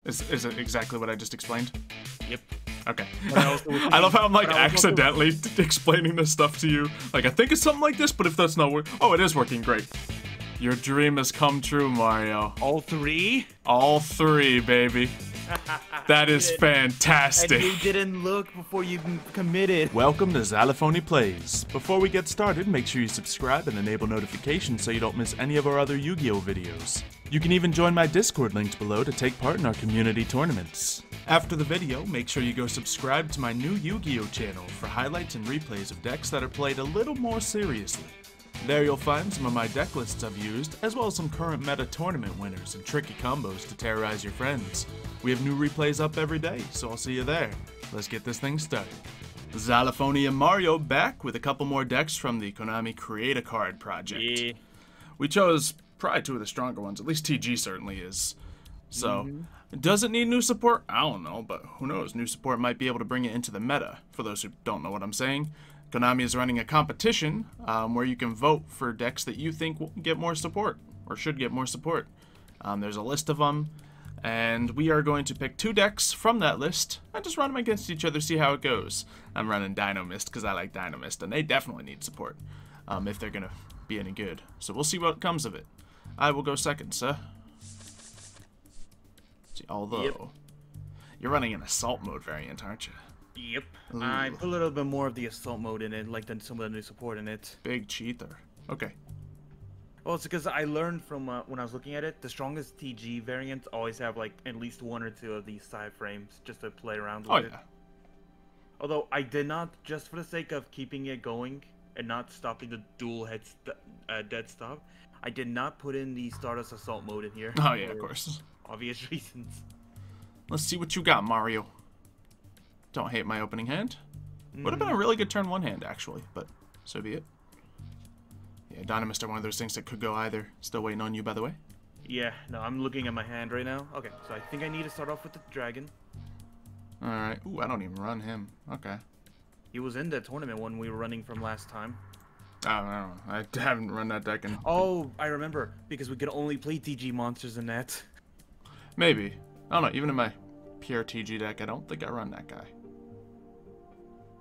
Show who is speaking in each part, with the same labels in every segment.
Speaker 1: Is it exactly what I just explained?
Speaker 2: Yep.
Speaker 1: Okay. I love how I'm like accidentally explaining this stuff to you. Like, I think it's something like this, but if that's not working... Oh, it is working. Great. Your dream has come true, Mario.
Speaker 2: All three?
Speaker 1: All three, baby. That is fantastic.
Speaker 2: And you didn't look before you committed.
Speaker 1: Welcome to Xylophoney Plays. Before we get started, make sure you subscribe and enable notifications so you don't miss any of our other Yu-Gi-Oh videos. You can even join my Discord linked below to take part in our community tournaments. After the video, make sure you go subscribe to my new Yu-Gi-Oh channel for highlights and replays of decks that are played a little more seriously. There you'll find some of my deck lists I've used, as well as some current meta tournament winners and tricky combos to terrorize your friends. We have new replays up every day, so I'll see you there. Let's get this thing started. Xylophoney and Mario back with a couple more decks from the Konami Create a Card project.
Speaker 2: Yeah.
Speaker 1: We chose probably two of the stronger ones, at least TG certainly is. So, does it need new support? I don't know, but who knows, new support might be able to bring it into the meta, for those who don't know what I'm saying. Konami is running a competition where you can vote for decks that you think will get more support, or should get more support. There's a list of them, and we are going to pick two decks from that list and just run them against each other, see how it goes. I'm running Dinomist because I like Dinomist, and they definitely need support if they're going to be any good. So we'll see what comes of it. I will go second, sir. See, although, you're running an Assault Mode variant, aren't you?
Speaker 2: Yep.
Speaker 1: Ooh.
Speaker 2: I put a little bit more of the assault mode in it, like than some of the new support in it.
Speaker 1: Big cheater. Okay.
Speaker 2: Well, it's because I learned from when I was looking at it, the strongest TG variants always have like at least one or two of these side frames just to play around with it. Although I did not, just for the sake of keeping it going and not stopping the dual head dead stop, I did not put in the Stardust Assault mode in here.
Speaker 1: Oh yeah, of course.
Speaker 2: Obvious reasons.
Speaker 1: Let's see what you got, Mario. Don't hate my opening hand. Would have been a really good turn one hand, actually, but so be it. Yeah, Dinomist are one of those things that could go either. Still waiting on you, by the way.
Speaker 2: Yeah, no, I'm looking at my hand right now. Okay, so I think I need to start off with the dragon.
Speaker 1: Alright. Ooh, I don't even run him. Okay.
Speaker 2: He was in the tournament when we were running from last time.
Speaker 1: Oh, I don't know. I haven't run that deck in...
Speaker 2: Oh, I remember, because we could only play TG monsters in that.
Speaker 1: Maybe. I don't know. Even in my pure TG deck, I don't think I run that guy.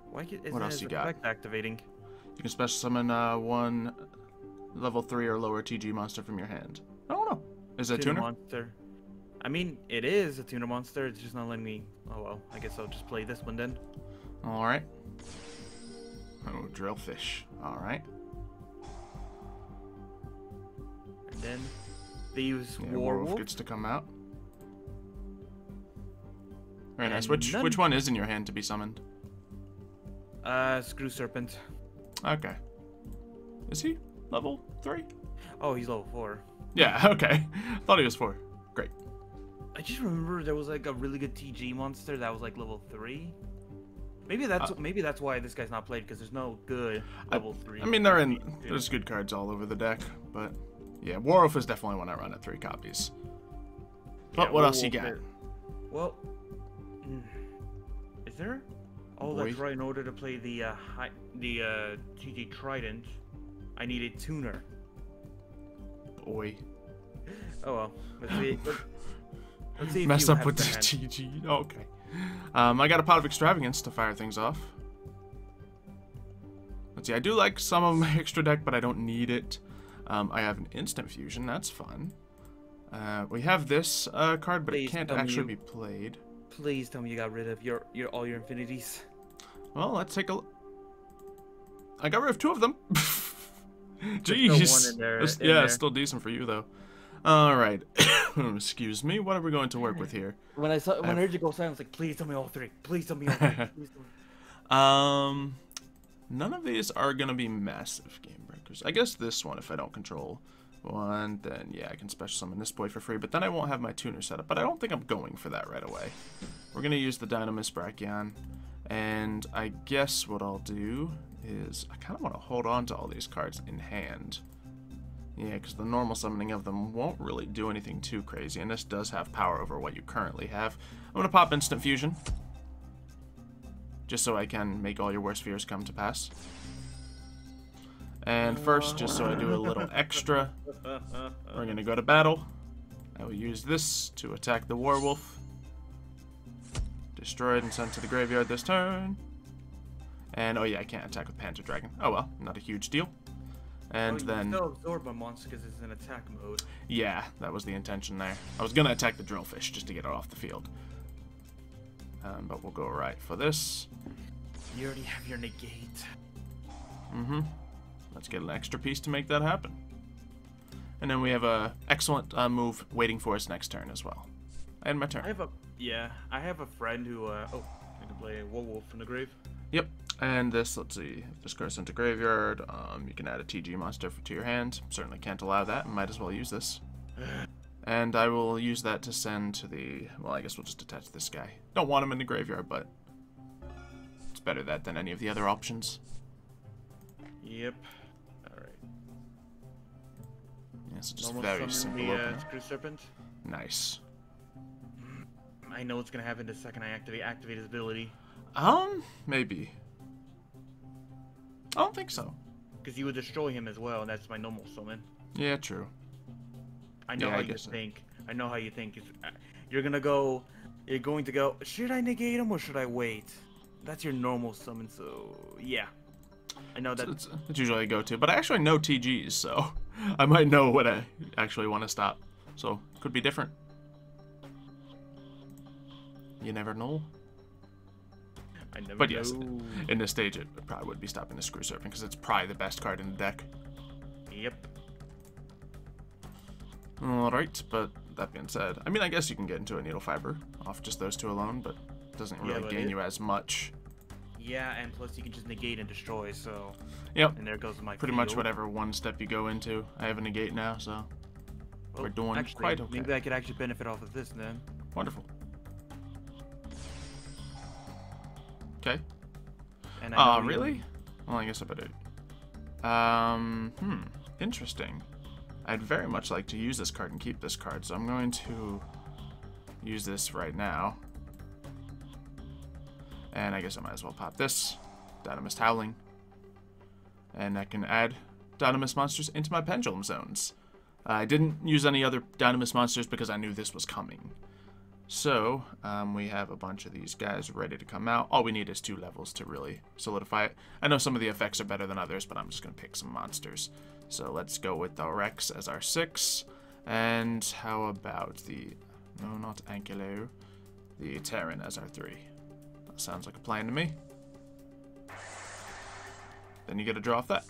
Speaker 2: What else you got? Activating.
Speaker 1: You can special summon one level 3 or lower TG monster from your hand. I don't know. Is that tuner?
Speaker 2: Monster. I mean, it is a tuner monster. It's just not letting me... Oh, well. I guess I'll just play this one then.
Speaker 1: Alright. Oh, drillfish. Alright.
Speaker 2: And then they use
Speaker 1: Werewolf gets to come out. Very nice. Which one is in your hand to be summoned?
Speaker 2: Screw Serpent.
Speaker 1: Okay. Is he level 3?
Speaker 2: Oh, he's level 4.
Speaker 1: Yeah, okay. Thought he was 4. Great.
Speaker 2: I just remember there was like a really good TG monster that was like level 3. Maybe that's why this guy's not played, because there's no good level 3.
Speaker 1: I mean, there's good cards all over the deck, but yeah, Werewolf is definitely one I run at 3 copies. But yeah, what else you got?
Speaker 2: Well, is there? Oh, that's right. In order to play the TG Trident, I need a tuner.
Speaker 1: Boy.
Speaker 2: Oh well. Let's see. Let's see if
Speaker 1: mess
Speaker 2: you
Speaker 1: up
Speaker 2: have
Speaker 1: with the TG. Oh, okay. I got a Pot of Extravagance to fire things off. Let's see. I do like some of my extra deck, but I don't need it. I have an Instant Fusion. That's fun. We have this card, but it can't actually be played.
Speaker 2: Please tell me you got rid of all your infinities.
Speaker 1: Well, let's take a look. I got rid of 2 of them. Jeez. Yeah, it's still decent for you though. All right. Excuse me. What are we going to work with here?
Speaker 2: When I heard you go silent, I was like, please tell me all 3. Please tell me all 3. Please tell me.
Speaker 1: None of these are gonna be massive game breakers. I guess this one, if I don't control one, then yeah, I can special summon this boy for free, but then I won't have my tuner set up. But I don't think I'm going for that right away. We're gonna use the Dinomist Brachion, and I guess what I'll do is I kind of want to hold on to all these cards in hand. Yeah, because the normal summoning of them won't really do anything too crazy, and this does have power over what you currently have. I'm gonna pop Instant Fusion, just so I can make all your worst fears come to pass. And first, just so I do a little extra, we're gonna go to battle. I will use this to attack the Werewolf. destroyed and sent to the graveyard this turn. And, oh yeah, I can't attack with Panther Dragon. Oh well, not a huge deal. And then...
Speaker 2: still absorb a monster because it's in attack mode.
Speaker 1: Yeah, that was the intention there. I was going to attack the Drillfish just to get it off the field. But we'll go right for this.
Speaker 2: You already have your negate.
Speaker 1: Mm-hmm. Let's get an extra piece to make that happen. And then we have a excellent move waiting for us next turn as well. And my turn.
Speaker 2: I have a friend who I can play Wolf from the grave.
Speaker 1: Yep. And this, let's see, this goes into graveyard. You can add a TG monster to your hand. Certainly can't allow that. Might as well use this. And I will use that to send to the... Well, I guess we'll just attach this guy. Don't want him in the graveyard, but it's better that than any of the other options.
Speaker 2: Yep. All right.
Speaker 1: Yeah, so just
Speaker 2: Normal
Speaker 1: very simple opening.
Speaker 2: Screw Serpent.
Speaker 1: Nice.
Speaker 2: I know what's gonna happen the second I activate his ability.
Speaker 1: Maybe. I don't think so.
Speaker 2: Because you would destroy him as well, and that's my normal summon.
Speaker 1: Yeah, true.
Speaker 2: I know how you think. I know how you think. You're going to go, should I negate him or should I wait? That's your normal summon, so yeah. I know that.
Speaker 1: It's usually a go-to, but I actually know TGs, so I might know what I actually want to stop. So, could be different. You never know.
Speaker 2: I never
Speaker 1: But
Speaker 2: know.
Speaker 1: yes, in this stage, it probably would be stopping the Screw Serpent, because it's probably the best card in the deck.
Speaker 2: Yep.
Speaker 1: Alright, but that being said, I mean, I guess you can get into a Needle Fiber off just those two alone, but it doesn't really gain you as much.
Speaker 2: Yeah, and plus you can just negate and destroy, so...
Speaker 1: Yep.
Speaker 2: And there goes my
Speaker 1: Pretty much whatever one step you go into. I have a negate now, so we're doing quite okay.
Speaker 2: Maybe I could actually benefit off of this, then.
Speaker 1: Wonderful. Okay.
Speaker 2: And
Speaker 1: really? Well, I guess I better... Interesting. I'd very much like to use this card and keep this card, so I'm going to use this right now. And I guess I might as well pop this. Dinomist Howling. And I can add Dinomist monsters into my Pendulum Zones. I didn't use any other Dinomist monsters because I knew this was coming. So, we have a bunch of these guys ready to come out. All we need is 2 levels to really solidify it. I know some of the effects are better than others, but I'm just going to pick some monsters. So let's go with the Rex as our 6. And how about the... No, not Ankylo. The Terran as our 3. That sounds like a plan to me. Then you get a draw off that.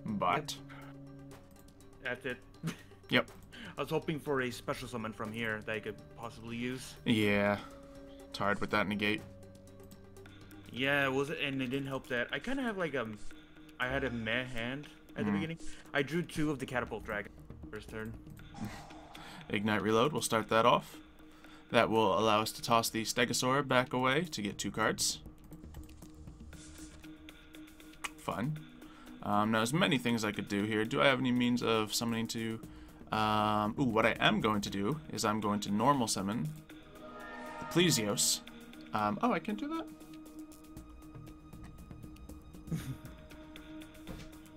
Speaker 1: But...
Speaker 2: That's it.
Speaker 1: Yep.
Speaker 2: I was hoping for a special summon from here that I could possibly use.
Speaker 1: Yeah. It's hard with that negate.
Speaker 2: Yeah, and it didn't help that I kind of have like I had a meh hand at the beginning. I drew 2 of the Catapult Dragon first turn.
Speaker 1: Ignite Reload, we'll start that off. That will allow us to toss the Stegosaur back away to get 2 cards. Fun. Now, there's many things I could do here. Do I have any means of summoning to... what I am going to do is I'm going to normal summon the Plesios. I can do that?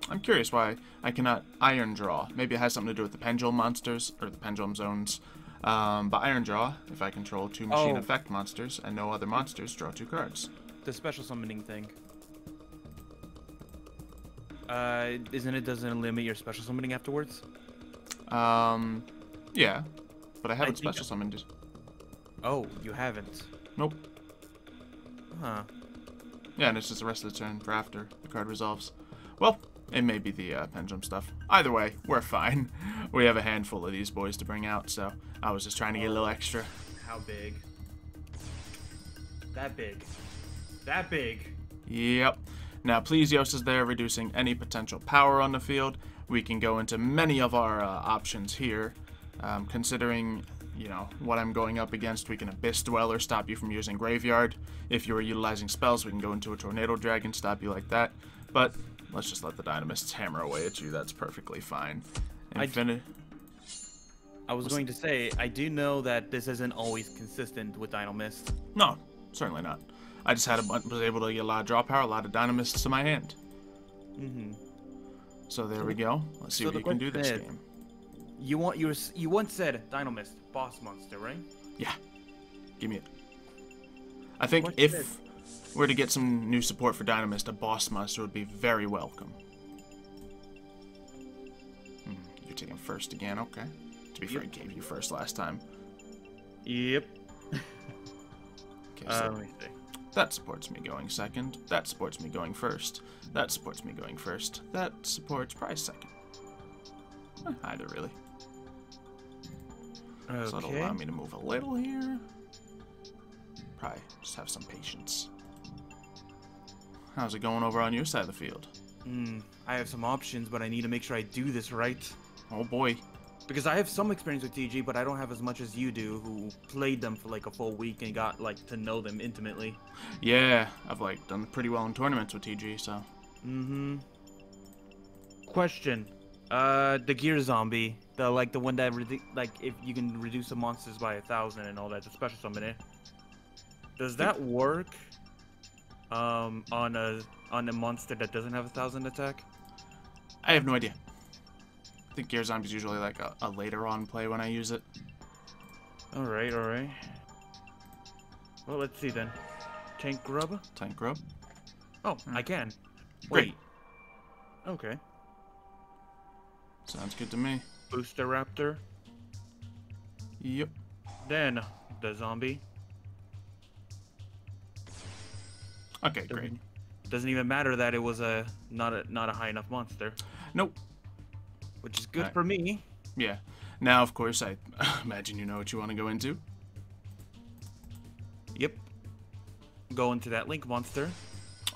Speaker 1: I'm curious why I cannot Iron Draw. Maybe it has something to do with the Pendulum monsters, or the Pendulum Zones. But Iron Draw, if I control 2 machine effect monsters and no other monsters, draw 2 cards.
Speaker 2: The special summoning thing. Doesn't it limit your special summoning afterwards?
Speaker 1: Yeah. But I haven't special summoned.
Speaker 2: Oh, you haven't?
Speaker 1: Nope.
Speaker 2: Huh.
Speaker 1: Yeah, and it's just the rest of the turn for after the card resolves. Well, it may be the Pendulum stuff. Either way, we're fine. We have a handful of these boys to bring out, so I was just trying to get a little extra.
Speaker 2: How big? That big. That big.
Speaker 1: Yep. Now, Plesios is there, reducing any potential power on the field. We can go into many of our options here. Considering, you know, what I'm going up against, we can Abyss Dweller, stop you from using Graveyard. If you were utilizing spells, we can go into a Tornado Dragon, stop you like that. But let's just let the Dinomists hammer away at you. That's perfectly fine.
Speaker 2: I was going to say, I do know that this isn't always consistent with Dinomist.
Speaker 1: No, certainly not. I just was able to get a lot of draw power, a lot of Dinomists to my hand.
Speaker 2: Mm-hmm.
Speaker 1: So there we go. Let's see what you can do this game.
Speaker 2: You once said Dinomist, boss monster, right?
Speaker 1: Yeah. Give me it. I think if we're to get some new support for Dinomist, a boss monster would be very welcome. You're taking first again, okay. To be fair, I gave you first last time.
Speaker 2: Yep.
Speaker 1: Okay, so
Speaker 2: let me see.
Speaker 1: that supports me going second. That supports me going first. That supports me going first. That supports probably second. Either, really.
Speaker 2: Okay.
Speaker 1: So that'll allow me to move a little here. Probably just have some patience. How's it going over on your side of the field?
Speaker 2: I have some options, but I need to make sure I do this right.
Speaker 1: Oh boy.
Speaker 2: Because I have some experience with TG, but I don't have as much as you do, who played them for like a full week and got like to know them intimately.
Speaker 1: Yeah, I've like done pretty well in tournaments with TG, so.
Speaker 2: Question. The gear zombie, the one that like if you can reduce the monsters by 1,000 and all that, the special summon it. Does that work on a monster that doesn't have 1,000 attack?
Speaker 1: I have no idea. I think Gear Zombie's usually like a later on play when I use it.
Speaker 2: Alright, alright. Well, let's see then. Tank Grub?
Speaker 1: Tank Grub.
Speaker 2: Oh, I can.
Speaker 1: Great.
Speaker 2: Wait. Okay.
Speaker 1: Sounds good to me.
Speaker 2: Booster Raptor.
Speaker 1: Yep.
Speaker 2: Then the zombie.
Speaker 1: Okay, great.
Speaker 2: Doesn't even matter that it was not a high enough monster.
Speaker 1: Nope.
Speaker 2: Which is good for me.
Speaker 1: Yeah. Now, of course, I imagine you know what you want to go into.
Speaker 2: Yep. Go into that Link monster.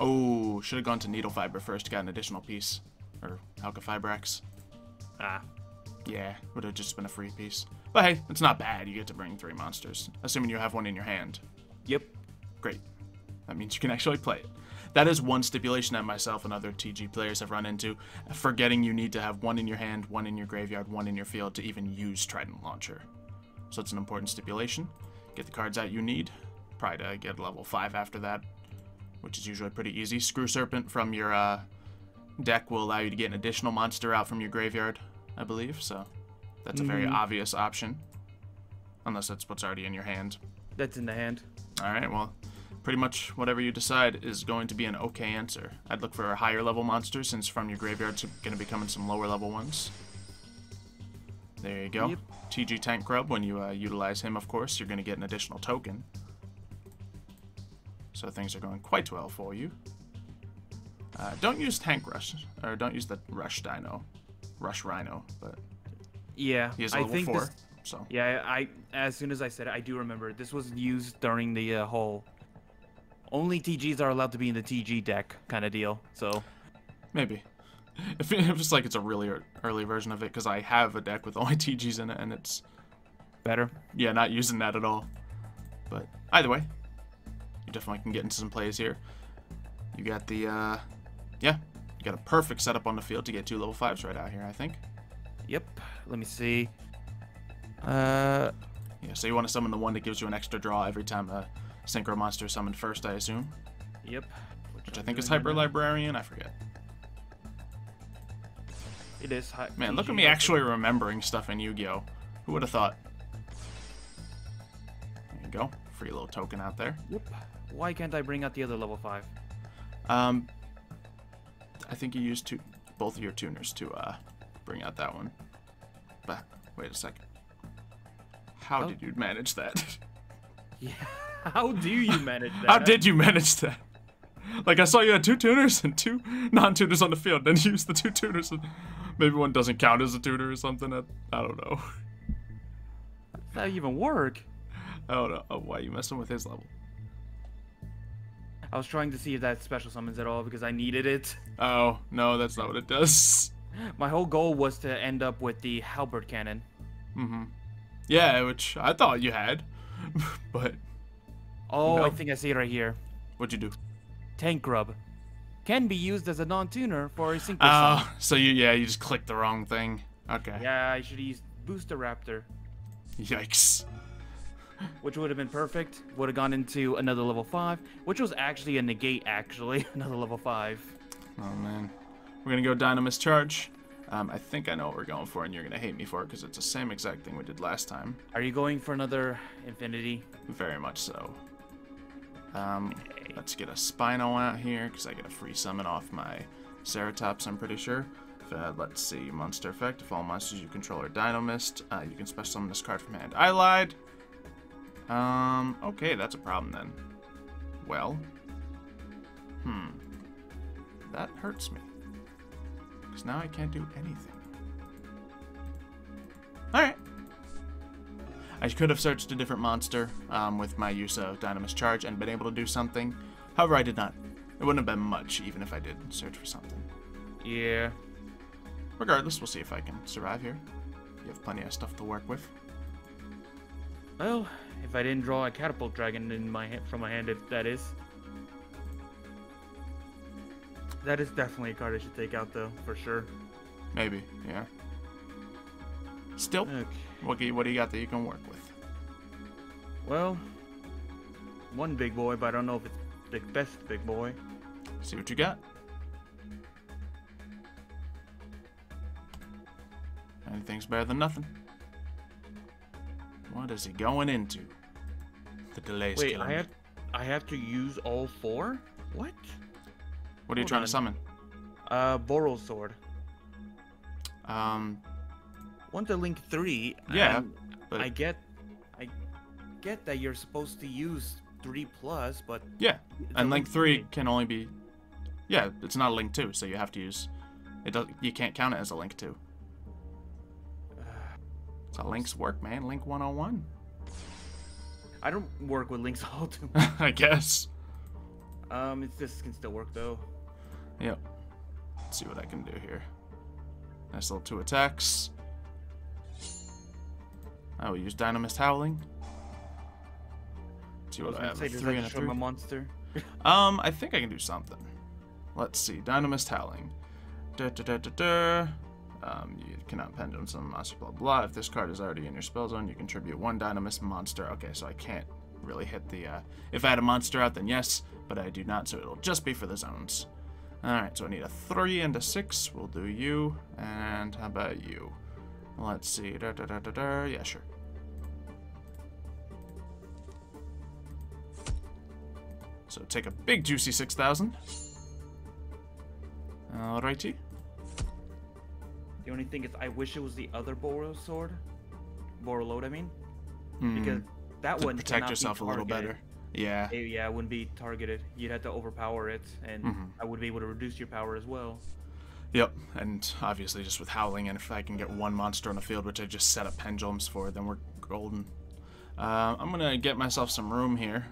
Speaker 1: Oh, should have gone to Needle Fiber first to get an additional piece. Or Alka Fibrax.
Speaker 2: Ah.
Speaker 1: Yeah, would have just been a free piece. But hey, it's not bad. You get to bring 3 monsters. Assuming you have one in your hand.
Speaker 2: Yep.
Speaker 1: Great. That means you can actually play it. That is one stipulation that myself and other TG players have run into, forgetting you need to have 1 in your hand, 1 in your graveyard, 1 in your field to even use Trident Launcher. So it's an important stipulation. Get the cards out you need. Probably to get level 5 after that, which is usually pretty easy. Screw Serpent from your deck will allow you to get an additional monster out from your graveyard, I believe, so that's a very obvious option. Unless that's what's already in your hand.
Speaker 2: That's in the hand.
Speaker 1: Alright, well, pretty much whatever you decide is going to be an okay answer. I'd look for a higher level monster, since from your graveyard's going to be coming some lower level ones. There you go.
Speaker 2: Yep.
Speaker 1: TG Tank Grub, when you utilize him, of course, you're going to get an additional token. So things are going quite well for you. Don't use Tank Rush, or don't use the Rush Rhino, but
Speaker 2: yeah,
Speaker 1: he is level 4, so.
Speaker 2: Yeah, as soon as I said it, I do remember. This was used during the whole only TGs are allowed to be in the TG deck kind of deal, so.
Speaker 1: Maybe. It feels like it's a really early version of it, because I have a deck with only TGs in it, and it's...
Speaker 2: better?
Speaker 1: Yeah, not using that at all. But either way, you definitely can get into some plays here. You got the, yeah, you got a perfect setup on the field to get 2 level 5s right out here, I think.
Speaker 2: Yep. Let me see.
Speaker 1: Yeah, so you want to summon the one that gives you an extra draw every time a Synchro monster is summoned first, I assume.
Speaker 2: Yep.
Speaker 1: Which I think is Hyper Librarian, I forget.
Speaker 2: It is.
Speaker 1: Man, look at me actually remembering stuff in Yu-Gi-Oh! Who would have thought? There you go. Free little token out there.
Speaker 2: Yep. Why can't I bring out the other level 5?
Speaker 1: I think you used both of your tuners to bring out that one. But wait a second. How did you manage that?
Speaker 2: Yeah. How do you manage that?
Speaker 1: How did you manage that? Like, I saw you had 2 tuners and 2 non-tuners on the field. Then you used the 2 tuners. And maybe one doesn't count as a tuner or something. I don't know.
Speaker 2: How does that even work?
Speaker 1: I don't know. Oh, why are you messing with his level?
Speaker 2: I was trying to see if that special summons at all because I needed it.
Speaker 1: Oh, no, that's not what it does.
Speaker 2: My whole goal was to end up with the halberd cannon.
Speaker 1: Mm-hmm. Yeah, which I thought you had, but...
Speaker 2: Oh,
Speaker 1: no.
Speaker 2: I think I see it right here.
Speaker 1: What'd you do?
Speaker 2: Tank Grub. Can be used as a non-tuner for a synchro
Speaker 1: summon. So you just clicked the wrong thing. Okay.
Speaker 2: Yeah, I should have used Booster Raptor.
Speaker 1: Yikes.
Speaker 2: Which would have been perfect. Would have gone into another level 5, which was actually a negate, actually. Another level 5.
Speaker 1: Oh, man. We're going to go Dinomist Charge. I think I know what we're going for, and you're going to hate me for it because it's the same exact thing we did last time.
Speaker 2: Are you going for another Infinity?
Speaker 1: Very much so. Let's get a Spino out here because I get a free summon off my Ceratops, I'm pretty sure. Let's see, monster effect. If all monsters you control are Dinomist, you can special summon this card from hand. I lied! Okay, that's a problem then. Well, that hurts me. Because now I can't do anything. Alright. I could have searched a different monster with my use of Dinomist Charge and been able to do something. However, I did not. It wouldn't have been much, even if I did search for something.
Speaker 2: Yeah.
Speaker 1: Regardless, we'll see if I can survive here. You have plenty of stuff to work with.
Speaker 2: Well, if I didn't draw a Catapult Dragon in my from my hand, if that is. That is definitely a card I should take out, though, for sure.
Speaker 1: Maybe, yeah. Still,
Speaker 2: Okay.
Speaker 1: what do you got that you can work with?
Speaker 2: Well, one big boy, but I don't know if it's the best big boy.
Speaker 1: See what you got. Anything's better than nothing. What is he going into? The delay's
Speaker 2: Wait,
Speaker 1: killing me.
Speaker 2: I have to use all 4? What?
Speaker 1: What are you trying to summon?
Speaker 2: Boral Sword.
Speaker 1: Um,
Speaker 2: Want to link 3?
Speaker 1: Yeah, but
Speaker 2: I get that you're supposed to use 3+, but
Speaker 1: yeah,
Speaker 2: it's
Speaker 1: and
Speaker 2: a
Speaker 1: link 3 can only be, yeah, it's not a link 2, so you have to use it. You can't count it as a link 2. It's how links work, man. Link 101.
Speaker 2: I don't work with links all too.
Speaker 1: I guess.
Speaker 2: This can still work though.
Speaker 1: Yep. Let's see what I can do here. Nice little 2 attacks. I will use Dinomist Howling. Let's see what I have. A 3 and a 3.
Speaker 2: A monster.
Speaker 1: I think I can do something. Let's see. Dinomist Howling. You cannot pendulum summon monster, blah blah. If this card is already in your spell zone, you contribute 1 Dinomist monster. Okay, so I can't really hit the. If I had a monster out, then yes, but I do not, so it'll just be for the zones. Alright, so I need a 3 and a 6. We'll do you. And how about you? Let's see. Yeah, sure. So take a big juicy 6,000. Alrighty.
Speaker 2: The only thing is, I wish it was the other Boral Sword. Boraload, I mean. Because that
Speaker 1: to
Speaker 2: one
Speaker 1: protect
Speaker 2: cannot
Speaker 1: yourself
Speaker 2: be
Speaker 1: a little
Speaker 2: targeted.
Speaker 1: better. Yeah.
Speaker 2: Yeah, it wouldn't be targeted. You'd have to overpower it, and I would be able to reduce your power as well.
Speaker 1: Yep, and obviously just with Howling, and if I can get 1 monster on the field, which I just set up pendulums for, then we're golden. I'm gonna get myself some room here.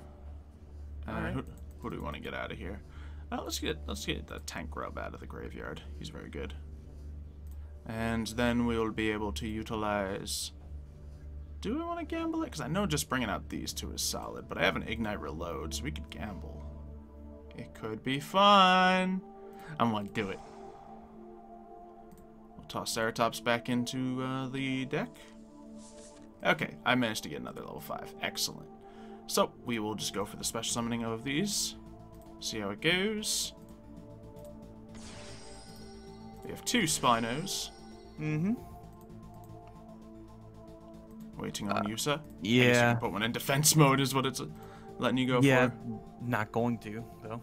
Speaker 2: Alright.
Speaker 1: Who do we want to get out of here? Let's get the Tank Grub out of the graveyard. He's very good. And then we'll be able to utilize... Do we want to gamble it? Because I know just bringing out these 2 is solid, but I have an Ignite Reload, so we could gamble. It could be fun. I'm like, do it. We'll toss Ceratops back into the deck. Okay, I managed to get another level 5. Excellent. So, we will just go for the special summoning of these. See how it goes. We have 2 Spinos. Waiting on Yusa.
Speaker 2: Yeah.
Speaker 1: I guess you can put one in defense mode is what it's letting you go for.
Speaker 2: Not going to, though.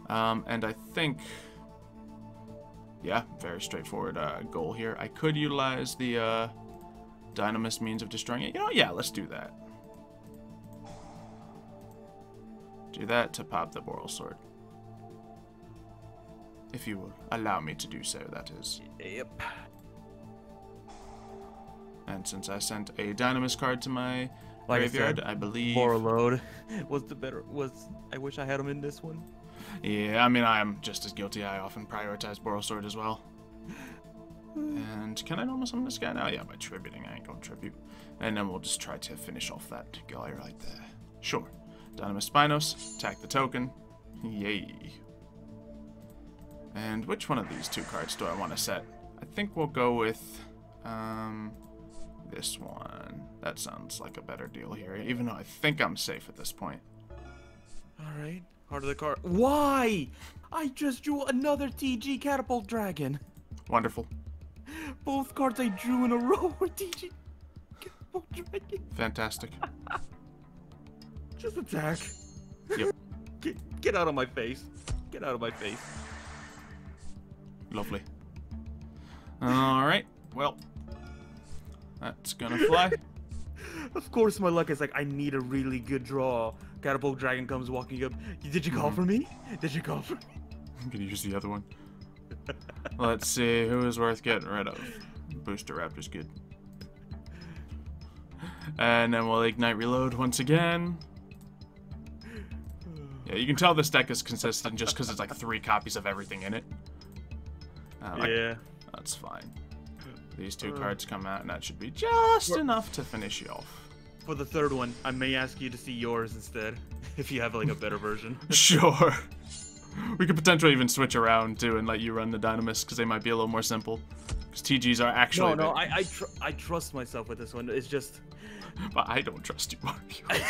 Speaker 1: And I think... Yeah, very straightforward goal here. I could utilize the Dinomist means of destroying it. You know, yeah, let's do that. Do that to pop the Boral Sword. If you will allow me to do so, that is.
Speaker 2: Yep.
Speaker 1: And since I sent a Dinomist card to my
Speaker 2: Like
Speaker 1: graveyard,
Speaker 2: I said,
Speaker 1: I believe...
Speaker 2: Boraload was the better. I wish I had him in this one.
Speaker 1: Yeah, I mean, I am just as guilty. I often prioritize Boral Sword as well. And can I normal summon this guy now? Yeah, by tributing. I ain't gonna tribute. And then we'll just try to finish off that guy right there. Sure. Dinomist Spinos, attack the token. Yay. And which one of these 2 cards do I want to set? I think we'll go with this one. That sounds like a better deal here, even though I think I'm safe at this point.
Speaker 2: Alright. Heart of the card. Why? I just drew another TG Catapult Dragon.
Speaker 1: Wonderful.
Speaker 2: Both cards I drew in a row were TG. Dragon.
Speaker 1: Fantastic.
Speaker 2: Just attack.
Speaker 1: Yep.
Speaker 2: Get out of my face. Get out of my face.
Speaker 1: Lovely. Alright, well. That's gonna fly.
Speaker 2: Of course my luck is like, I need a really good draw. Catapult Dragon comes walking up. Did you call for me? Did you call for me?
Speaker 1: I'm gonna use the other one. Let's see, who is worth getting rid of? Booster Raptor's good. And then we'll Ignite Reload once again. Yeah, you can tell this deck is consistent just because it's like 3 copies of everything in it.
Speaker 2: Yeah.
Speaker 1: That's fine. These 2 cards come out, and that should be just enough to finish you off.
Speaker 2: For the third one, I may ask you to see yours instead, if you have like a better version.
Speaker 1: Sure. We could potentially even switch around too and let you run the Dinomist because they might be a little more simple. Because TGs are actually.
Speaker 2: No, I trust myself with this one. It's just.
Speaker 1: But I don't trust you, Mario.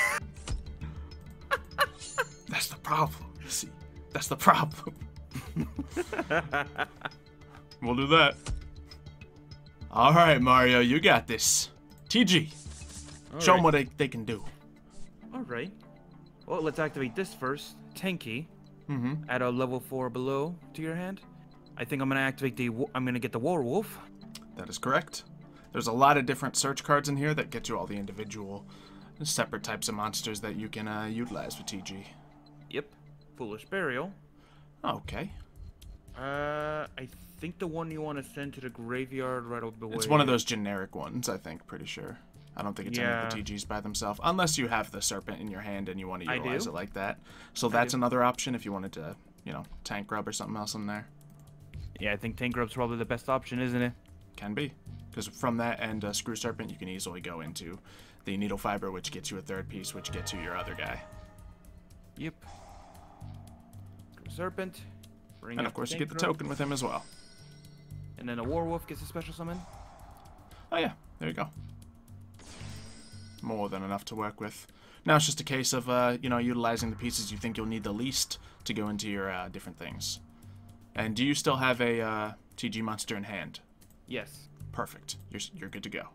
Speaker 1: That's the problem. You see, that's the problem. We'll do that. All right, Mario, you got this. TG. Show them what they can do.
Speaker 2: All right. Well, let's activate this first. Tanky.
Speaker 1: Mm-hmm.
Speaker 2: Add a level 4 below to your hand. I think I'm gonna activate the. I'm gonna get the Werewolf.
Speaker 1: That is correct. There's a lot of different search cards in here that get you all the individual, separate types of monsters that you can utilize with TG.
Speaker 2: Yep. Foolish Burial.
Speaker 1: Okay.
Speaker 2: I think the one you want to send to the graveyard right away.
Speaker 1: It's one of those generic ones, I think. Pretty sure. I don't think it's any of the TGs by themselves, unless you have the Serpent in your hand and you want to utilize it like that. So that's another option if you wanted to, you know, Tank Grub or something else in there.
Speaker 2: Yeah, I think Tank Grub's probably the best option, isn't it?
Speaker 1: Can be. Because from that and Screw Serpent, you can easily go into the Needle Fiber, which gets you a 3rd piece, which gets you your other guy.
Speaker 2: Yep. Screw Serpent.
Speaker 1: And of course, you get the token with him as well.
Speaker 2: And then a Werewolf gets a special summon.
Speaker 1: Oh yeah, there you go. More than enough to work with. Now it's just a case of, you know, utilizing the pieces you think you'll need the least to go into your different things. And do you still have a TG monster in hand?
Speaker 2: Yes.
Speaker 1: Perfect. You're good to go.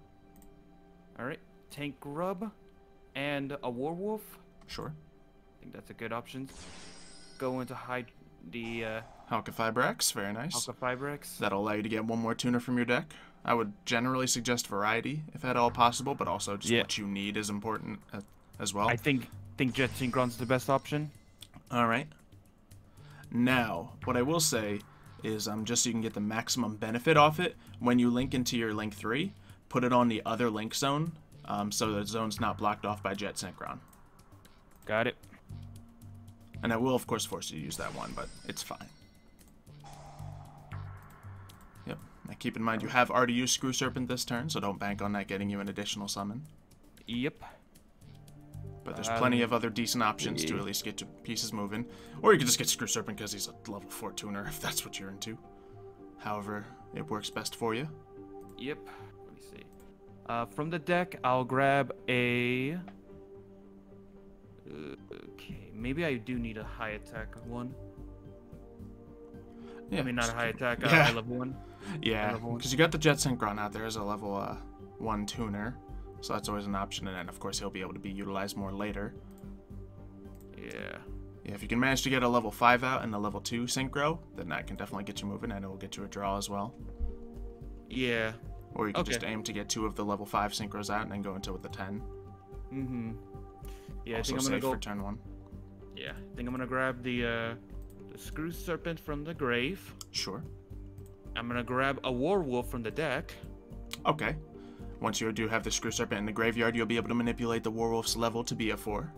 Speaker 2: All right. Tank Grub and a Werewolf.
Speaker 1: Sure.
Speaker 2: I think that's a good option. Go into the
Speaker 1: Halka-Fibrax, very nice.
Speaker 2: Halka-Fibrax.
Speaker 1: That'll allow you to get 1 more tuner from your deck. I would generally suggest variety, if at all possible, but also just what you need is important as well.
Speaker 2: I think Jet Synchron's the best option.
Speaker 1: All right. Now, what I will say is just so you can get the maximum benefit off it, when you link into your Link 3, put it on the other link zone, so the zone's not blocked off by Jet Synchron.
Speaker 2: Got it.
Speaker 1: And I will, of course, force you to use that one, but it's fine. Yep. Now keep in mind you have already used Screw Serpent this turn, so don't bank on that getting you an additional summon.
Speaker 2: Yep.
Speaker 1: But there's plenty of other decent options to at least get your pieces moving. Or you can just get Screw Serpent because he's a level 4 tuner, if that's what you're into. However, it works best for you.
Speaker 2: Yep. Let me see. From the deck, I'll grab a... okay, maybe I do need a high attack one.
Speaker 1: Yeah,
Speaker 2: I mean, not a high attack, high level one.
Speaker 1: Yeah, because you got the Jet Synchron out there as a level 1 tuner. So that's always an option, and then of course he'll be able to be utilized more later.
Speaker 2: Yeah.
Speaker 1: Yeah, if you can manage to get a level 5 out and a level 2 Synchro, then that can definitely get you moving, and it will get you a draw as well.
Speaker 2: Yeah.
Speaker 1: Or you can just aim to get 2 of the level 5 Synchros out and then go into with the 10.
Speaker 2: Mm-hmm. Yeah,
Speaker 1: also
Speaker 2: I think I'm gonna go
Speaker 1: for turn 1.
Speaker 2: Yeah, I think I'm gonna grab the Screw Serpent from the grave.
Speaker 1: Sure.
Speaker 2: I'm gonna grab a Werewolf from the deck.
Speaker 1: Okay. Once you do have the Screw Serpent in the graveyard, you'll be able to manipulate the Werewolf's level to be a 4.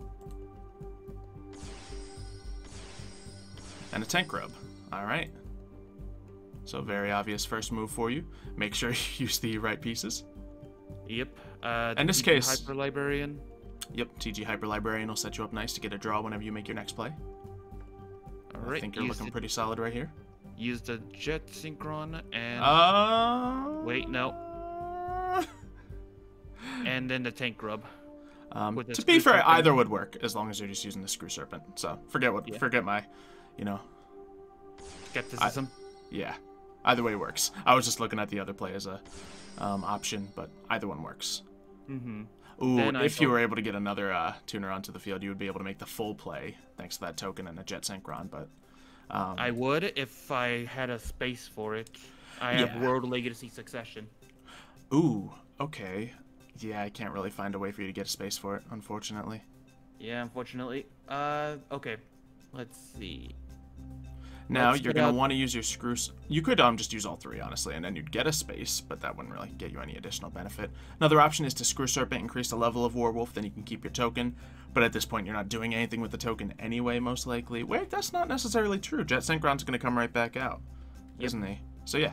Speaker 1: And a Tank Grub. Alright. So very obvious first move for you. Make sure you use the right pieces.
Speaker 2: Yep.
Speaker 1: In this case...
Speaker 2: Hyper Librarian.
Speaker 1: Yep, TG Hyper Librarian will set you up nice to get a draw whenever you make your next play.
Speaker 2: Alright.
Speaker 1: I think you're looking pretty solid right here.
Speaker 2: Use the Jet Synchron and... Wait, no. And then the Tank Grub.
Speaker 1: To be fair, either would work as long as you're just using the Screw Serpent. So forget my, you know,
Speaker 2: skepticism.
Speaker 1: Yeah. Either way works. I was just looking at the other play as a option, but either one works. Ooh, if you were able to get another tuner onto the field, you would be able to make the full play thanks to that token and a Jet Synchron, but...
Speaker 2: I would if I had a space for it. I have World Legacy Succession.
Speaker 1: Ooh, okay. Yeah, I can't really find a way for you to get a space for it, unfortunately.
Speaker 2: Yeah, unfortunately. Okay. Let's see.
Speaker 1: Now, you're going to want to use your screws. You could just use all three, honestly, and then you'd get a space, but that wouldn't really get you any additional benefit. Another option is to Screw Serpent, increase the level of Werewolf, then you can keep your token. But at this point, you're not doing anything with the token anyway, most likely. Wait, that's not necessarily true. Jet Synchron's going to come right back out, isn't he? So yeah,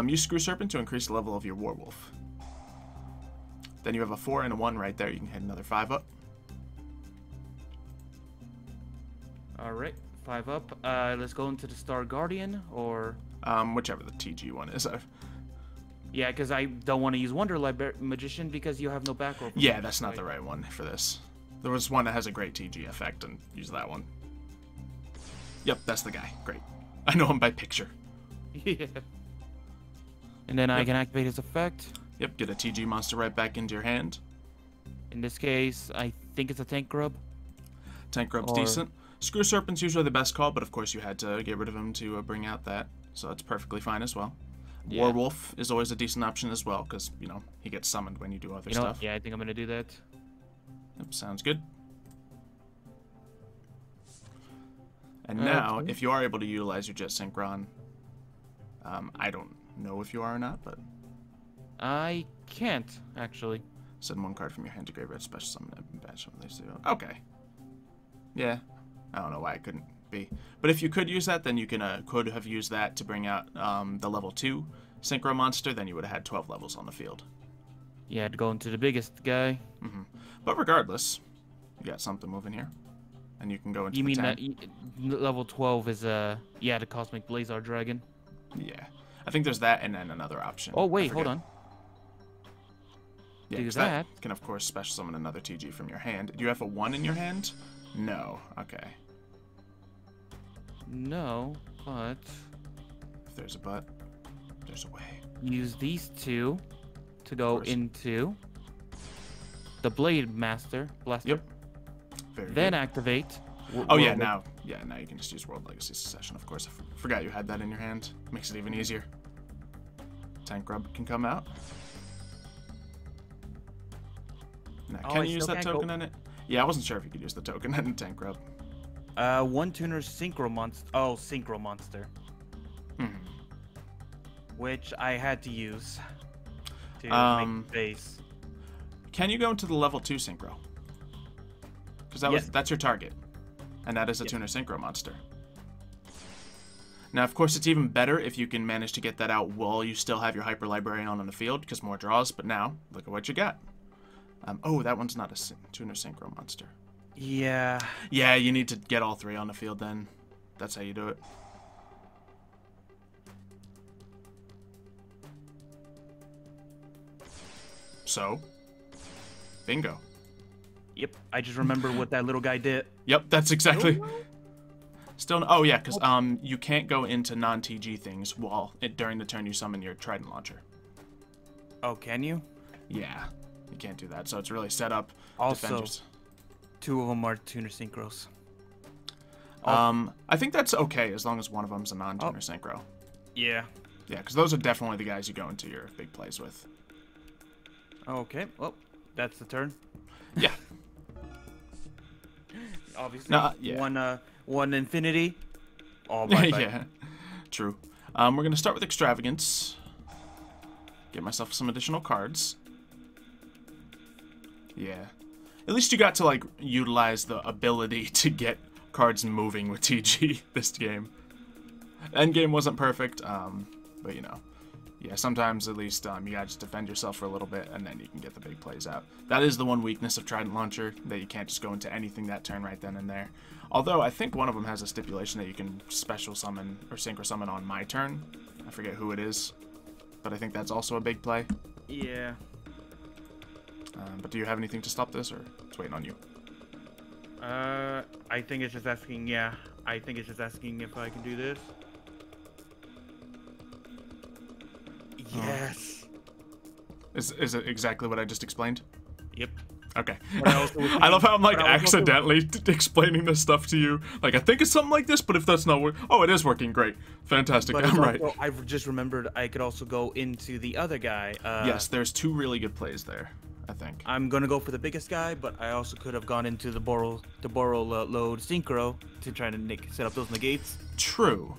Speaker 1: use Screw Serpent to increase the level of your Werewolf. Then you have a 4 and a 1 right there. You can hit another 5 up.
Speaker 2: Alright, 5 up. Let's go into the Star Guardian, or...
Speaker 1: whichever the TG one is.
Speaker 2: Yeah, because I don't want to use Wonder Magician because you have no back row.
Speaker 1: Yeah, that's not the right one for this. There was one that has a great TG effect, and use that one. Yep, that's the guy. Great. I know him by picture.
Speaker 2: Yeah. And then I can activate his effect.
Speaker 1: Yep, get a TG monster right back into your hand.
Speaker 2: In this case, I think it's a Tank Grub.
Speaker 1: Tank Grub's decent. Screw Serpent's usually the best call, but of course you had to get rid of him to bring out that. So that's perfectly fine as well. Yeah. Werewolf is always a decent option as well, because, you know, he gets summoned when you do other stuff.
Speaker 2: Yeah, I think I'm going to do that.
Speaker 1: Yep, sounds good. And now, if you are able to utilize your Jet Synchron, I don't know if you are or not, but...
Speaker 2: I can't, actually.
Speaker 1: Send one card from your hand to graveyard, special summon and batch from these two. Okay. Yeah. I don't know why it couldn't be. But if you could use that, then you could have used that to bring out the level 2 Synchro Monster, then you would have had 12 levels on the field.
Speaker 2: Yeah, to go into the biggest guy.
Speaker 1: But regardless, you got something moving here. And you can go into
Speaker 2: You mean
Speaker 1: 10.
Speaker 2: that level 12 is, the Cosmic Blazar Dragon?
Speaker 1: Yeah. I think there's that and then another option.
Speaker 2: Oh, wait, hold on.
Speaker 1: Yeah,
Speaker 2: do that.
Speaker 1: Can, of course, special summon another TG from your hand. Do you have a 1 in your hand? No. Okay.
Speaker 2: No, but...
Speaker 1: If there's a but, there's a way.
Speaker 2: Use these two to go into the Blade Master Blaster.
Speaker 1: Yep. Very
Speaker 2: then
Speaker 1: good.
Speaker 2: Activate.
Speaker 1: Oh, yeah, now you can just use World Legacy Succession, of course. I forgot you had that in your hand. Makes it even easier. Tank Grub can come out. Now, can you use that token in it? Yeah, I wasn't sure if you could use the token in Tank Grub.
Speaker 2: One tuner Synchro Monster. Oh, Synchro Monster. Which I had to use to make base.
Speaker 1: Can you go into the level 2 Synchro? Because that's your target. And that is a tuner Synchro Monster. Now, of course, it's even better if you can manage to get that out while you still have your Hyper Librarian on the field, because more draws. But now, look at what you got. Oh, that one's not a tuner Synchro Monster.
Speaker 2: Yeah.
Speaker 1: Yeah, you need to get all 3 on the field then. That's how you do it. So, bingo.
Speaker 2: Yep, I just remember what that little guy did.
Speaker 1: Yep, that's exactly... Still, oh yeah, because you can't go into non-TG things during the turn you summon your Trident Launcher.
Speaker 2: Oh, can you?
Speaker 1: Yeah, you can't do that. So it's really set up.
Speaker 2: Also,
Speaker 1: defenders.
Speaker 2: 2 of them are tuner synchros.
Speaker 1: I think that's okay as long as one of them's a non-tuner synchro.
Speaker 2: Yeah.
Speaker 1: Yeah, because those are definitely the guys you go into your big plays with.
Speaker 2: Okay, well, that's the turn.
Speaker 1: Yeah.
Speaker 2: Obviously, one infinity. Oh, bye.
Speaker 1: Yeah, true. We're going to start with Extravagance. Get myself some additional cards. Yeah. At least you got to, like, utilize the ability to get cards moving with TG this game. Endgame wasn't perfect, but, you know. Yeah, sometimes at least you gotta just defend yourself for a little bit, and then you can get the big plays out. That is the one weakness of Trident Launcher, that you can't just go into anything that turn right then and there. Although, I think one of them has a stipulation that you can special summon or synchro summon on my turn. I forget who it is, but I think that's also a big play.
Speaker 2: Yeah.
Speaker 1: But do you have anything to stop this, or it's waiting on you?
Speaker 2: I think it's just asking, I think it's just asking if I can do this.
Speaker 1: Is it exactly what I just explained?
Speaker 2: Yep.
Speaker 1: Okay. I love how I'm like accidentally explaining this stuff to you. Like, I think it's something like this, but if that's not working, oh, it is working. Great, fantastic.
Speaker 2: But
Speaker 1: I'm right.
Speaker 2: I've just remembered I could also go into the other guy.
Speaker 1: Yes, there's 2 really good plays there, I think.
Speaker 2: I'm gonna go for the biggest guy, but I also could have gone into the borrow load synchro to try to set up those negates.
Speaker 1: True,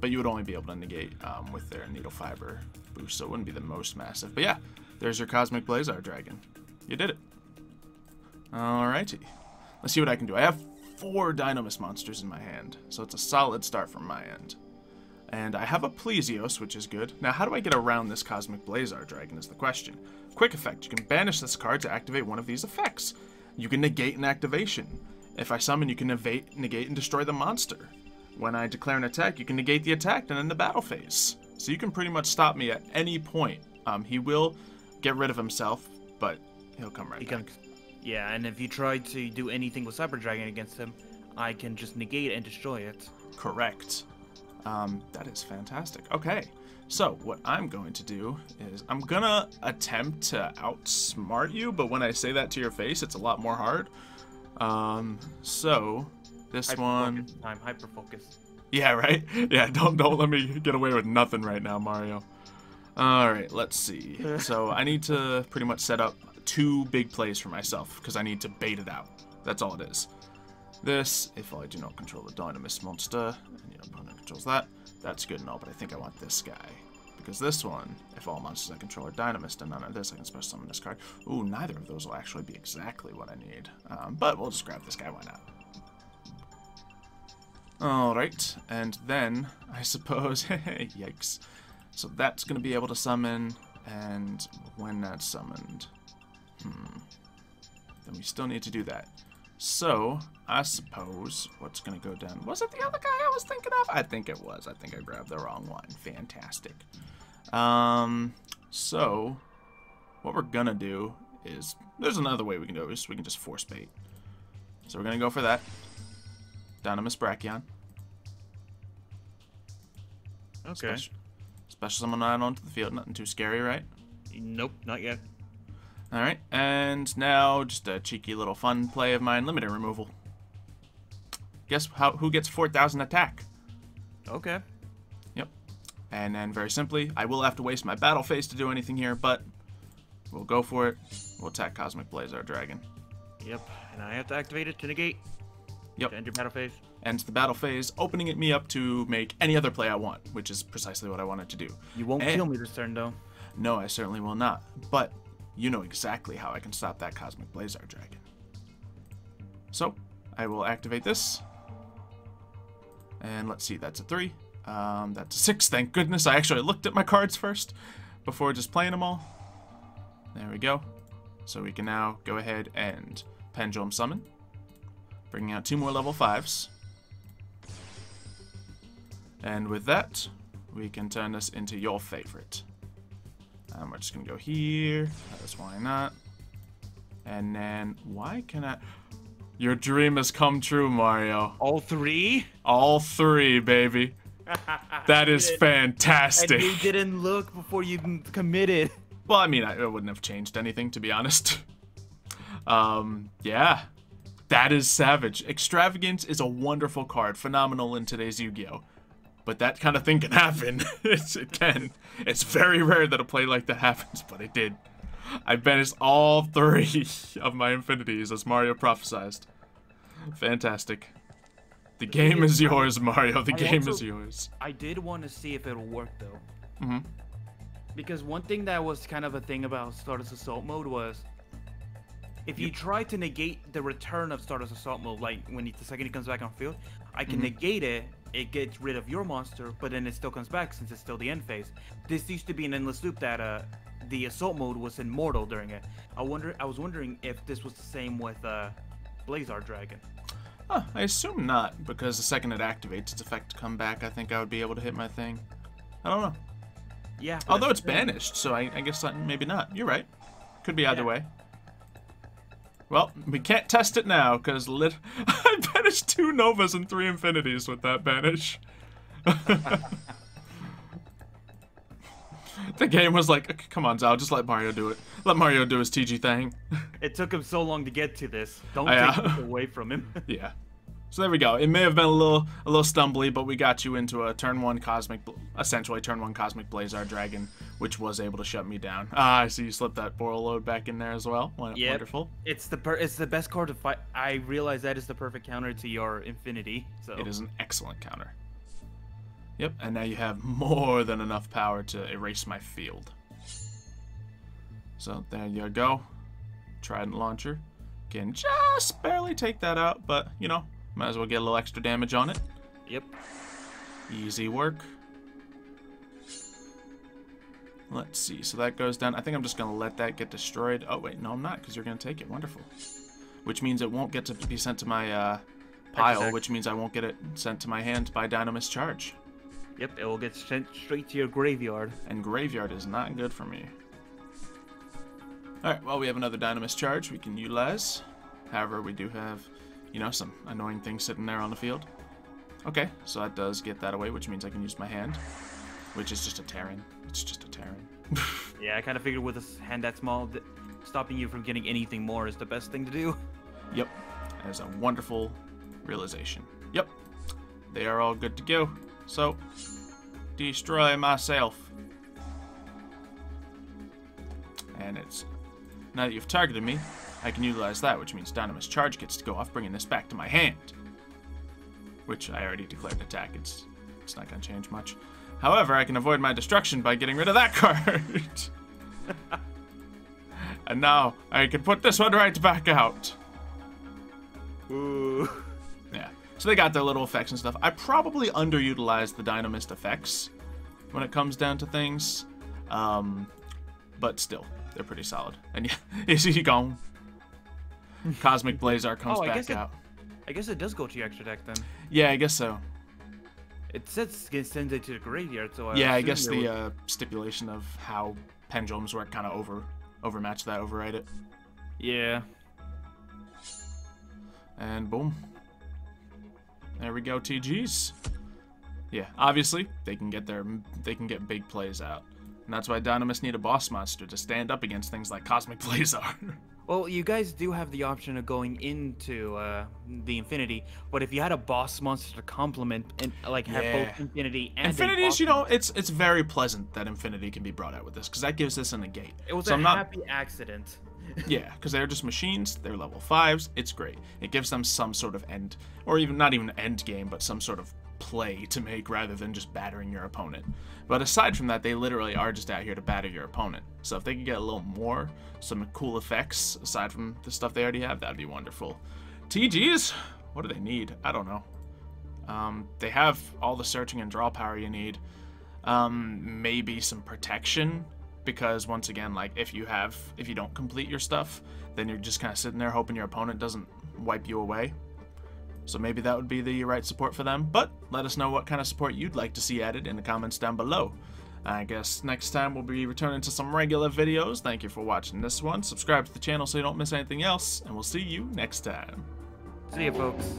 Speaker 1: but you would only be able to negate with their needle fiber boost, so it wouldn't be the most massive. But yeah, there's your Cosmic Blazar Dragon. You did it. Alrighty. Let's see what I can do. I have 4 Dinomist monsters in my hand, so it's a solid start from my end. And I have a Plesios, which is good. Now, how do I get around this Cosmic Blazar Dragon is the question. Quick effect. You can banish this card to activate one of these effects. You can negate an activation. If I summon, you can negate and destroy the monster. When I declare an attack, you can negate the attack and end the battle phase. So you can pretty much stop me at any point. He will get rid of himself, but he'll come right back.
Speaker 2: Yeah, and if you try to do anything with Cyber Dragon against him, I can just negate and destroy it.
Speaker 1: Correct. That is fantastic. Okay, so what I'm going to do is I'm gonna attempt to outsmart you, but when I say that to your face, it's a lot more hard. So this one.
Speaker 2: I'm hyper focused.
Speaker 1: Yeah, right. Yeah, don't let me get away with nothing right now, Mario. All right, let's see. So I need to pretty much set up 2 big plays for myself because I need to bait it out. That's all it is. This, if I do not control the Dinomist monster, and your opponent controls that, that's good and all, but I think I want this guy. Because this one, if all monsters I control are Dinomist and none of this, I can special summon this card. Ooh, neither of those will actually be exactly what I need. But we'll just grab this guy, why not? Alright, and then, I suppose, yikes. So that's going to be able to summon, and when that's summoned, then we still need to do that. So, I suppose what's going to go down... Was it the other guy I was thinking of? I think it was. I think I grabbed the wrong one. Fantastic. So, what we're going to do is... There's another way we can do it. We can just force bait. So we're going to go for that. Dinomist Brachion.
Speaker 2: Okay.
Speaker 1: Special summon not onto the field. Nothing too scary, right?
Speaker 2: Nope, not yet.
Speaker 1: Alright, and now just a cheeky little fun play of mine, limiter removal. Guess who gets 4,000 attack?
Speaker 2: Okay.
Speaker 1: Yep. And then very simply, I will have to waste my battle phase to do anything here, but we'll go for it. We'll attack Cosmic Blazar Dragon.
Speaker 2: Yep, and I have to activate it to negate.
Speaker 1: Yep.
Speaker 2: To end your battle phase.
Speaker 1: Ends the battle phase, opening it me up to make any other play I want, which is precisely what I wanted to do.
Speaker 2: You won't kill me this turn, though.
Speaker 1: No, I certainly will not. But you know exactly how I can stop that Cosmic Blazar Dragon. So, I will activate this. And let's see, that's a 3. That's a 6, thank goodness. I actually looked at my cards first before just playing them all. There we go. So we can now go ahead and Pendulum Summon. Bringing out 2 more level 5s. And with that, we can turn this into your favorite. We're just going to go here. That's why not. And then, why can I... Your dream has come true, Mario.
Speaker 2: All 3?
Speaker 1: All 3, baby. That is fantastic.
Speaker 2: And you didn't look before you committed.
Speaker 1: Well, I mean, it wouldn't have changed anything, to be honest. Yeah. That is savage. Extravagance is a wonderful card. Phenomenal in today's Yu-Gi-Oh! But that kind of thing can happen. It can. It's very rare that a play like that happens, but it did. I banished all 3 of my infinities, as Mario prophesized. Fantastic. The game is yours, Mario. The game is yours.
Speaker 2: I did want to see if it'll work, though.
Speaker 1: Mm-hmm.
Speaker 2: Because one thing that was kind of a thing about Stardust Assault mode was, if you try to negate the return of Stardust Assault mode, like when the second he comes back on field, I can negate it. It gets rid of your monster, but then it still comes back since it's still the end phase. This used to be an endless loop that the assault mode was immortal during it. I was wondering if this was the same with Blazar Dragon.
Speaker 1: Huh, I assume not, because the second it activates its effect to come back, I think I would be able to hit my thing. I don't know.
Speaker 2: Yeah.
Speaker 1: Although it's banished, so I guess maybe not. You're right. Could be either way. Well, we can't test it now, because I banished 2 Novas and 3 Infinities with that banish. The game was like, come on, Zao, just let Mario do it. Let Mario do his TG thing.
Speaker 2: It took him so long to get to this. Don't
Speaker 1: Yeah.
Speaker 2: take it away from him.
Speaker 1: Yeah. So there we go. It may have been a little stumbly, but we got you into a turn 1 essentially turn 1 Cosmic Blazar Dragon, which was able to shut me down. I see you slipped that Boral Load back in there as well.
Speaker 2: Yep.
Speaker 1: Wonderful.
Speaker 2: It's the best card to fight. I realize that is the perfect counter to your Infinity. So
Speaker 1: It is an excellent counter. Yep, and now you have more than enough power to erase my field. So there you go. Trident Launcher. Can just barely take that out, but, you know, might as well get a little extra damage on it.
Speaker 2: Yep.
Speaker 1: Easy work. Let's see. So that goes down. I think I'm just going to let that get destroyed. Oh, wait. No, I'm not, because you're going to take it. Wonderful. Which means it won't get to be sent to my pile, which means I won't get it sent to my hand by Dinomist Charge.
Speaker 2: Yep, it will get sent straight to your graveyard.
Speaker 1: And graveyard is not good for me. Alright, well, we have another Dinomist Charge we can utilize. However, we do have, you know, some annoying things sitting there on the field. Okay, so that does get that away, which means I can use my hand, which is just a Terran. It's just a Terran.
Speaker 2: Yeah, I kind of figured with a hand that small, stopping you from getting anything more is the best thing to do.
Speaker 1: Yep, that is a wonderful realization. Yep, they are all good to go. So, destroy myself. And it's... Now that you've targeted me, I can utilize that, which means Dinomist Charge gets to go off, bringing this back to my hand. Which I already declared an attack. It's not going to change much. However, I can avoid my destruction by getting rid of that card. And now, I can put this one right back out.
Speaker 2: Ooh.
Speaker 1: Yeah. So they got their little effects and stuff. I probably underutilized the Dinomist effects when it comes down to things. But still, they're pretty solid. And yeah, is he gone? Cosmic Blazar comes back out.
Speaker 2: I guess it does go to your extra deck then.
Speaker 1: Yeah, I guess so.
Speaker 2: It says it sends it to the graveyard, so
Speaker 1: I guess the stipulation of how pendulums work kind of overmatch that, override it.
Speaker 2: Yeah.
Speaker 1: And boom. There we go, TGs. Yeah, obviously they can get big plays out. And that's why Dinomists need a boss monster to stand up against things like Cosmic Blazar.
Speaker 2: Well, you guys do have the option of going into the Infinity, but if you had a boss monster to complement and like have both Infinity and
Speaker 1: Infinity's, you know, it's very pleasant that Infinity can be brought out with this, because that gives this a negate.
Speaker 2: It was a happy accident.
Speaker 1: Yeah, because they're just machines, they're level 5s, it's great. It gives them some sort of end, or even not even end game, but some sort of play to make rather than just battering your opponent. But aside from that, they literally are just out here to batter your opponent. So if they could get a little more, some cool effects aside from the stuff they already have, that'd be wonderful. TGs? What do they need? I don't know. They have all the searching and draw power you need. Maybe some protection, because once again, like if you don't complete your stuff, then you're just kind of sitting there hoping your opponent doesn't wipe you away. So maybe that would be the right support for them, but let us know what kind of support you'd like to see added in the comments down below. I guess next time we'll be returning to some regular videos. Thank you for watching this one. Subscribe to the channel so you don't miss anything else, and we'll see you next time.
Speaker 2: See ya, folks.